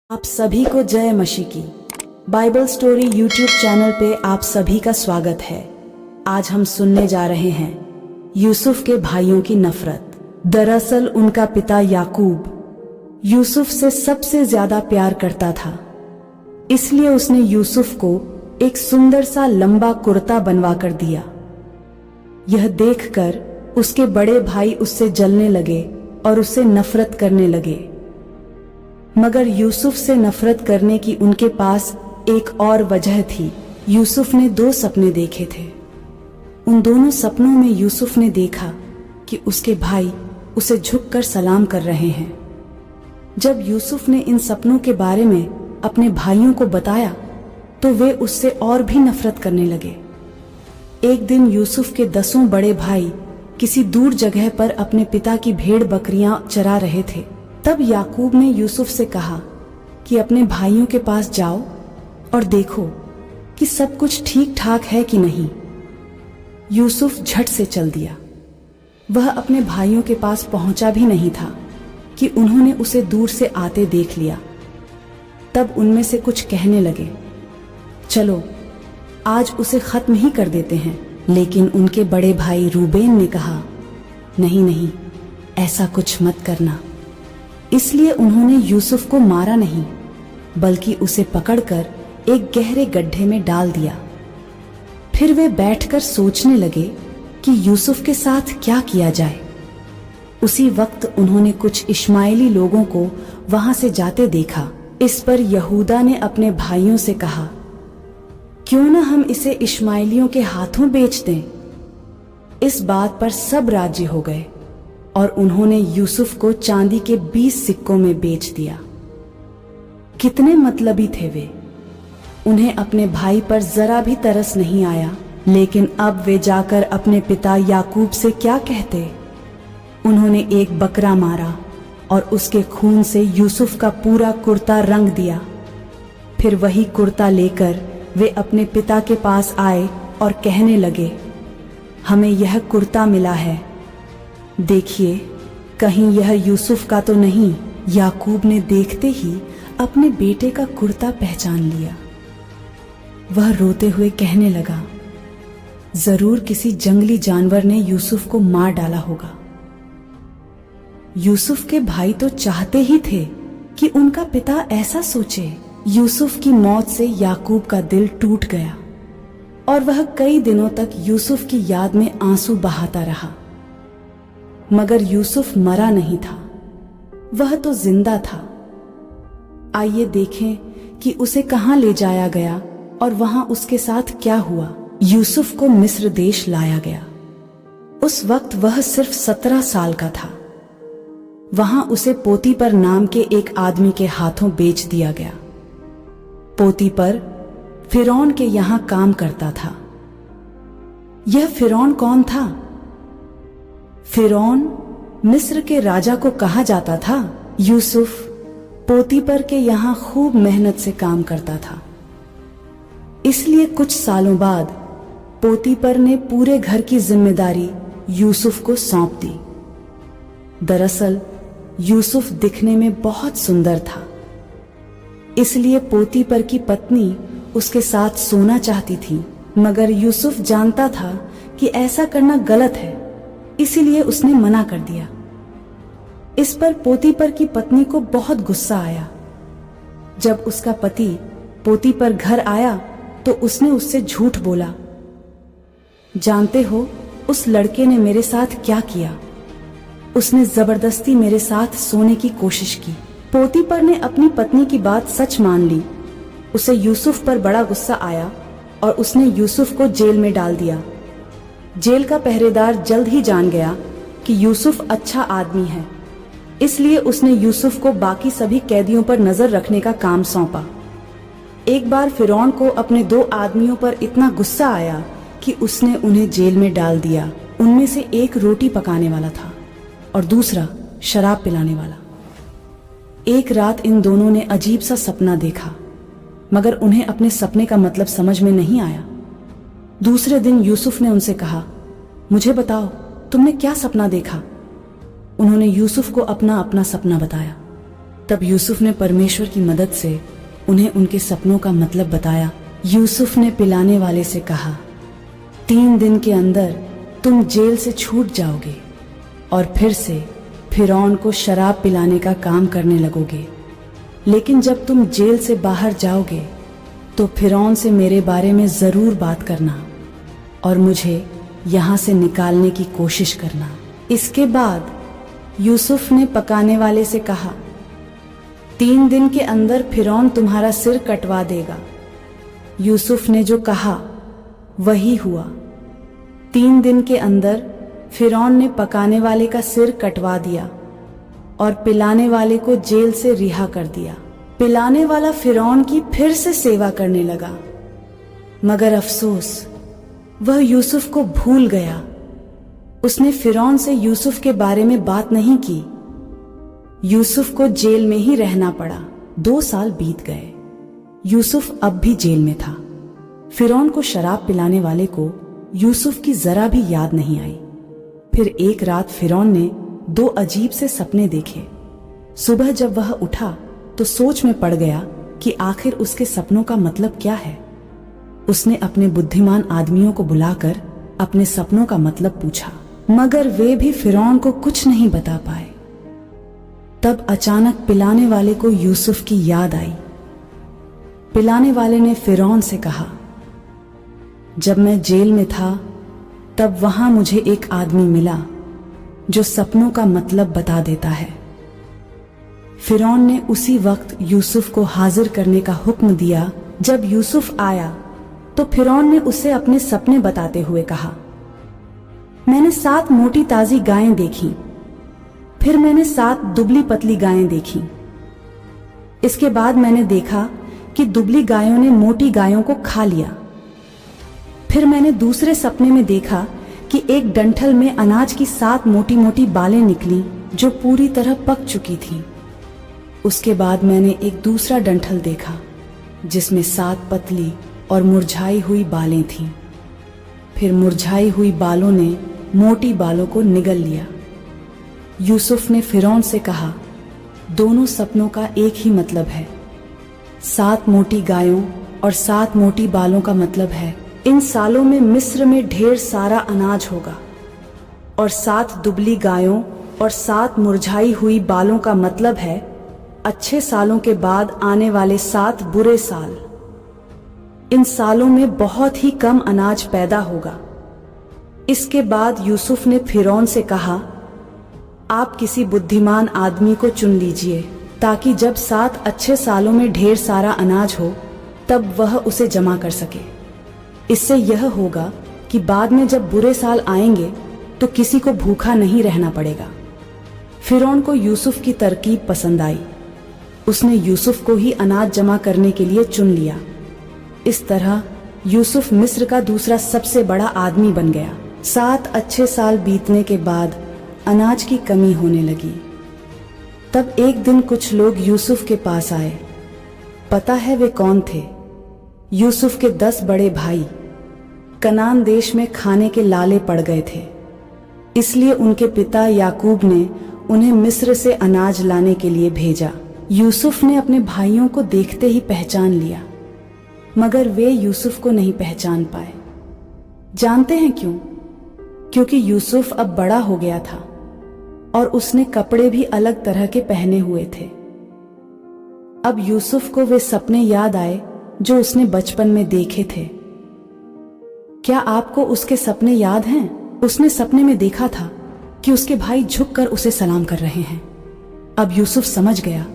आप सभी को जय मसीह की बाइबल स्टोरी यूट्यूब चैनल पे आप सभी का स्वागत है। आज हम सुनने जा रहे हैं यूसुफ के भाइयों की नफरत। दरअसल उनका पिता याकूब यूसुफ से सबसे ज्यादा प्यार करता था, इसलिए उसने यूसुफ को एक सुंदर सा लंबा कुर्ता बनवा कर दिया। यह देखकर उसके बड़े भाई उससे जलने लगे और उससे नफरत करने लगे। मगर यूसुफ से नफरत करने की उनके पास एक और वजह थी। यूसुफ ने दो सपने देखे थे। उन दोनों सपनों में यूसुफ ने देखा कि उसके भाई उसे झुककर सलाम कर रहे हैं। जब यूसुफ ने इन सपनों के बारे में अपने भाइयों को बताया तो वे उससे और भी नफरत करने लगे। एक दिन यूसुफ के 10 बड़े भाई किसी दूर जगह पर अपने पिता की भेड़ बकरियां चरा रहे थे। तब याकूब ने यूसुफ से कहा कि अपने भाइयों के पास जाओ और देखो कि सब कुछ ठीक ठाक है कि नहीं। यूसुफ झट से चल दिया। वह अपने भाइयों के पास पहुंचा भी नहीं था कि उन्होंने उसे दूर से आते देख लिया। तब उनमें से कुछ कहने लगे, चलो आज उसे खत्म ही कर देते हैं। लेकिन उनके बड़े भाई रूबेन ने कहा, नहीं नहीं, ऐसा कुछ मत करना। इसलिए उन्होंने यूसुफ को मारा नहीं, बल्कि उसे पकड़कर एक गहरे गड्ढे में डाल दिया। फिर वे बैठकर सोचने लगे कि यूसुफ के साथ क्या किया जाए। उसी वक्त उन्होंने कुछ इश्माएली लोगों को वहां से जाते देखा। इस पर यहूदा ने अपने भाइयों से कहा, क्यों न हम इसे इश्माएलियों के हाथों बेच दें। इस बात पर सब राजी हो गए और उन्होंने यूसुफ को चांदी के 20 सिक्कों में बेच दिया। कितने मतलबी थे वे। उन्हें अपने भाई पर जरा भी तरस नहीं आया। लेकिन अब वे जाकर अपने पिता याकूब से क्या कहते। उन्होंने एक बकरा मारा और उसके खून से यूसुफ का पूरा कुर्ता रंग दिया। फिर वही कुर्ता लेकर वे अपने पिता के पास आए और कहने लगे, हमें यह कुर्ता मिला है, देखिए कहीं यह यूसुफ का तो नहीं। याकूब ने देखते ही अपने बेटे का कुर्ता पहचान लिया। वह रोते हुए कहने लगा, जरूर किसी जंगली जानवर ने यूसुफ को मार डाला होगा। यूसुफ के भाई तो चाहते ही थे कि उनका पिता ऐसा सोचे। यूसुफ की मौत से याकूब का दिल टूट गया और वह कई दिनों तक यूसुफ की याद में आंसू बहाता रहा। मगर यूसुफ मरा नहीं था, वह तो जिंदा था। आइए देखें कि उसे कहां ले जाया गया और वहां उसके साथ क्या हुआ। यूसुफ को मिस्र देश लाया गया। उस वक्त वह सिर्फ 17 साल का था। वहां उसे पोतीपर नाम के एक आदमी के हाथों बेच दिया गया। पोतीपर फिरौन के यहां काम करता था। यह फिरौन कौन था? फिरौन मिस्र के राजा को कहा जाता था। यूसुफ पोतीपर के यहां खूब मेहनत से काम करता था। इसलिए कुछ सालों बाद पोतीपर ने पूरे घर की जिम्मेदारी यूसुफ को सौंप दी। दरअसल यूसुफ दिखने में बहुत सुंदर था, इसलिए पोतीपर की पत्नी उसके साथ सोना चाहती थी। मगर यूसुफ जानता था कि ऐसा करना गलत है, इसीलिए उसने मना कर दिया। इस पर पोतीपर की पत्नी को बहुत गुस्सा आया। जब उसका पति पोतीपर घर आया तो उसने उससे झूठ बोला, जानते हो उस लड़के ने मेरे साथ क्या किया? उसने जबरदस्ती मेरे साथ सोने की कोशिश की। पोतीपर ने अपनी पत्नी की बात सच मान ली। उसे यूसुफ पर बड़ा गुस्सा आया और उसने यूसुफ को जेल में डाल दिया। जेल का पहरेदार जल्द ही जान गया कि यूसुफ अच्छा आदमी है, इसलिए उसने यूसुफ को बाकी सभी कैदियों पर नजर रखने का काम सौंपा। एक बार फिरौन को अपने 2 आदमियों पर इतना गुस्सा आया कि उसने उन्हें जेल में डाल दिया। उनमें से एक रोटी पकाने वाला था और दूसरा शराब पिलाने वाला। एक रात इन दोनों ने अजीब सा सपना देखा, मगर उन्हें अपने सपने का मतलब समझ में नहीं आया। दूसरे दिन यूसुफ ने उनसे कहा, मुझे बताओ तुमने क्या सपना देखा? उन्होंने यूसुफ को अपना अपना सपना बताया। तब यूसुफ ने परमेश्वर की मदद से उन्हें उनके सपनों का मतलब बताया। यूसुफ ने पिलाने वाले से कहा, 3 दिन के अंदर तुम जेल से छूट जाओगे और फिर से फिरौन को शराब पिलाने का काम करने लगोगे। लेकिन जब तुम जेल से बाहर जाओगे तो फिरौन से मेरे बारे में जरूर बात करना और मुझे यहाँ से निकालने की कोशिश करना। इसके बाद यूसुफ ने पकाने वाले से कहा, 3 दिन के अंदर फिरौन तुम्हारा सिर कटवा देगा। यूसुफ ने जो कहा वही हुआ। 3 दिन के अंदर फिरौन ने पकाने वाले का सिर कटवा दिया और पिलाने वाले को जेल से रिहा कर दिया। पिलाने वाला फिरौन की फिर से सेवा करने लगा, मगर अफसोस वह यूसुफ को भूल गया। उसने फिरौन से यूसुफ के बारे में बात नहीं की। यूसुफ को जेल में ही रहना पड़ा। 2 साल बीत गए। यूसुफ अब भी जेल में था। फिरौन को शराब पिलाने वाले को यूसुफ की जरा भी याद नहीं आई। फिर एक रात फिरौन ने 2 अजीब से सपने देखे। सुबह जब वह उठा तो सोच में पड़ गया कि आखिर उसके सपनों का मतलब क्या है। उसने अपने बुद्धिमान आदमियों को बुलाकर अपने सपनों का मतलब पूछा, मगर वे भी फिरौन को कुछ नहीं बता पाए। तब अचानक पिलाने वाले को यूसुफ की याद आई। पिलाने वाले ने फिरौन से कहा, जब मैं जेल में था तब वहां मुझे एक आदमी मिला जो सपनों का मतलब बता देता है। फिरौन ने उसी वक्त यूसुफ को हाजिर करने का हुक्म दिया। जब यूसुफ आया तो फिरौन ने उसे अपने सपने बताते हुए कहा, मैंने 7 मोटी ताजी गायें देखी, फिर मैंने 7 दुबली पतली गायें देखी। इसके बाद मैंने देखा कि दुबली गायों ने मोटी गायों को खा लिया। फिर मैंने दूसरे सपने में देखा कि एक डंठल में अनाज की 7 मोटी मोटी बालें निकली जो पूरी तरह पक चुकी थीं। उसके बाद मैंने एक दूसरा डंठल देखा जिसमें 7 पतली और मुरझाई हुई बालें थीं। फिर मुरझाई हुई बालों ने मोटी बालों को निगल लिया। यूसुफ ने फिरौन से कहा, दोनों सपनों का एक ही मतलब है। 7 मोटी गायों और 7 मोटी बालों का मतलब है इन सालों में मिस्र में ढेर सारा अनाज होगा, और 7 दुबली गायों और 7 मुरझाई हुई बालों का मतलब है अच्छे सालों के बाद आने वाले 7 बुरे साल। इन सालों में बहुत ही कम अनाज पैदा होगा। इसके बाद यूसुफ ने फिरौन से कहा, आप किसी बुद्धिमान आदमी को चुन लीजिए ताकि जब 7 अच्छे सालों में ढेर सारा अनाज हो तब वह उसे जमा कर सके। इससे यह होगा कि बाद में जब बुरे साल आएंगे तो किसी को भूखा नहीं रहना पड़ेगा। फिरौन को यूसुफ की तरकीब पसंद आई। उसने यूसुफ को ही अनाज जमा करने के लिए चुन लिया। इस तरह यूसुफ मिस्र का दूसरा सबसे बड़ा आदमी बन गया। 7 अच्छे साल बीतने के बाद अनाज की कमी होने लगी। तब एक दिन कुछ लोग यूसुफ के पास आए। पता है वे कौन थे? यूसुफ के 10 बड़े भाई कनान देश में खाने के लाले पड़ गए थे, इसलिए उनके पिता याकूब ने उन्हें मिस्र से अनाज लाने के लिए भेजा। यूसुफ ने अपने भाइयों को देखते ही पहचान लिया, मगर वे यूसुफ को नहीं पहचान पाए। जानते हैं क्यों? क्योंकि यूसुफ अब बड़ा हो गया था और उसने कपड़े भी अलग तरह के पहने हुए थे। अब यूसुफ को वे सपने याद आए जो उसने बचपन में देखे थे। क्या आपको उसके सपने याद हैं? उसने सपने में देखा था कि उसके भाई झुककर उसे सलाम कर रहे हैं। अब यूसुफ समझ गया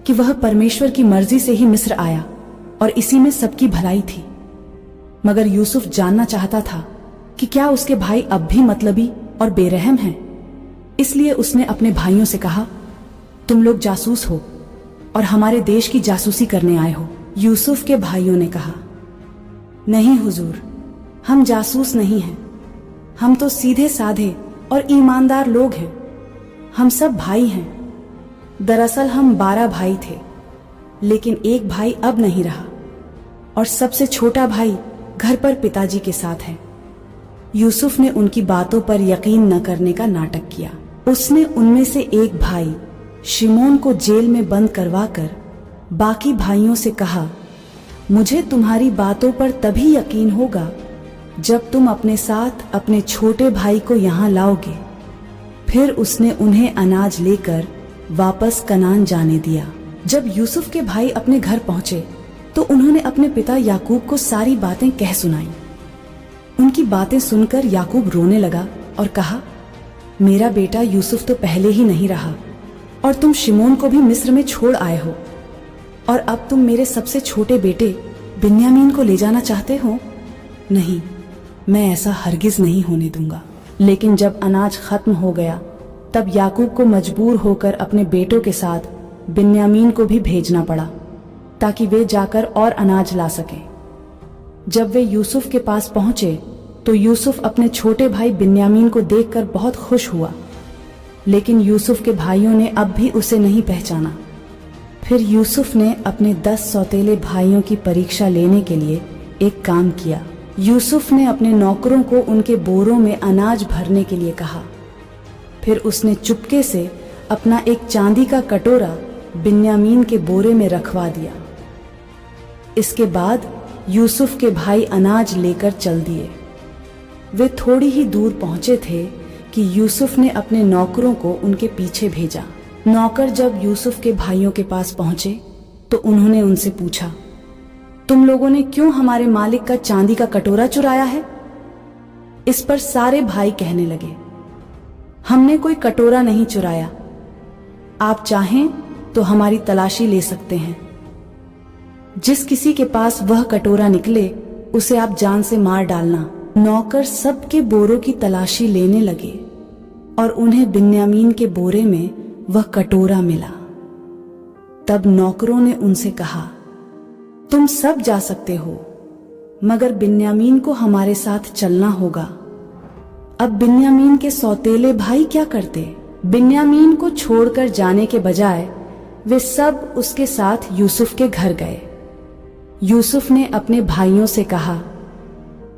कि वह परमेश्वर की मर्जी से ही मिस्र आया और इसी में सबकी भलाई थी। मगर यूसुफ जानना चाहता था कि क्या उसके भाई अब भी मतलबी और बेरहम हैं। इसलिए उसने अपने भाइयों से कहा, तुम लोग जासूस हो और हमारे देश की जासूसी करने आए हो। यूसुफ के भाइयों ने कहा, नहीं हुजूर, हम जासूस नहीं हैं। हम तो सीधे साधे और ईमानदार लोग हैं। हम सब भाई हैं। दरअसल हम 12 भाई थे, लेकिन एक भाई अब नहीं रहा और सबसे छोटा भाई घर पर पिताजी के साथ है। यूसुफ ने उनकी बातों पर यकीन न करने का नाटक किया। उसने उनमें से एक भाई शिमोन को जेल में बंद करवाकर बाकी भाइयों से कहा, मुझे तुम्हारी बातों पर तभी यकीन होगा जब तुम अपने साथ अपने छोटे भाई को यहाँ लाओगे। फिर उसने उन्हें अनाज लेकर वापस कनान जाने दिया। जब यूसुफ के भाई अपने घर पहुंचे तो उन्होंने अपने पिता याकूब को सारी बातें कह सुनाई। उनकी बातें सुनकर याकूब रोने लगा और कहा, मेरा बेटा यूसुफ तो पहले ही नहीं रहा और तुम शिमोन को भी मिस्र में छोड़ आए हो, और अब तुम मेरे सबसे छोटे बेटे बिन्यामीन को ले जाना चाहते हो? नहीं, मैं ऐसा हरगिज नहीं होने दूंगा। लेकिन जब अनाज खत्म हो गया तब याकूब को मजबूर होकर अपने बेटों के साथ बिन्यामीन को भी भेजना पड़ा ताकि वे जाकर और अनाज ला सकें। जब वे यूसुफ के पास पहुंचे तो यूसुफ अपने छोटे भाई बिन्यामीन को देखकर बहुत खुश हुआ, लेकिन यूसुफ के भाइयों ने अब भी उसे नहीं पहचाना। फिर यूसुफ ने अपने 10 सौतेले भाइयों की परीक्षा लेने के लिए एक काम किया। यूसुफ ने अपने नौकरों को उनके बोरों में अनाज भरने के लिए कहा। फिर उसने चुपके से अपना एक चांदी का कटोरा बिन्यामीन के बोरे में रखवा दिया। इसके बाद यूसुफ के भाई अनाज लेकर चल दिए। वे थोड़ी ही दूर पहुंचे थे कि यूसुफ ने अपने नौकरों को उनके पीछे भेजा। नौकर जब यूसुफ के भाइयों के पास पहुंचे तो उन्होंने उनसे पूछा, तुम लोगों ने क्यों हमारे मालिक का चांदी का कटोरा चुराया है? इस पर सारे भाई कहने लगे, हमने कोई कटोरा नहीं चुराया, आप चाहें तो हमारी तलाशी ले सकते हैं। जिस किसी के पास वह कटोरा निकले उसे आप जान से मार डालना। नौकर सबके बोरों की तलाशी लेने लगे और उन्हें बिन्यामीन के बोरे में वह कटोरा मिला। तब नौकरों ने उनसे कहा, तुम सब जा सकते हो, मगर बिन्यामीन को हमारे साथ चलना होगा। अब बिन्यामीन के सौतेले भाई क्या करते? बिन्यामीन को छोड़कर जाने के बजाय वे सब उसके साथ यूसुफ के घर गए। यूसुफ ने अपने भाइयों से कहा,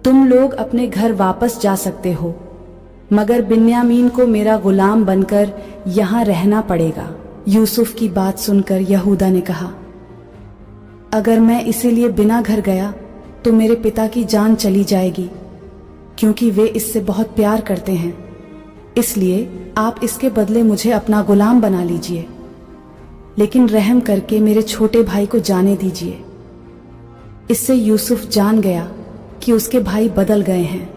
तुम लोग अपने घर वापस जा सकते हो, मगर बिन्यामीन को मेरा गुलाम बनकर यहाँ रहना पड़ेगा। यूसुफ की बात सुनकर यहूदा ने कहा, अगर मैं इसीलिए बिना घर गया तो मेरे पिता की जान चली जाएगी, क्योंकि वे इससे बहुत प्यार करते हैं। इसलिए आप इसके बदले मुझे अपना गुलाम बना लीजिए, लेकिन रहम करके मेरे छोटे भाई को जाने दीजिए। इससे यूसुफ जान गया कि उसके भाई बदल गए हैं।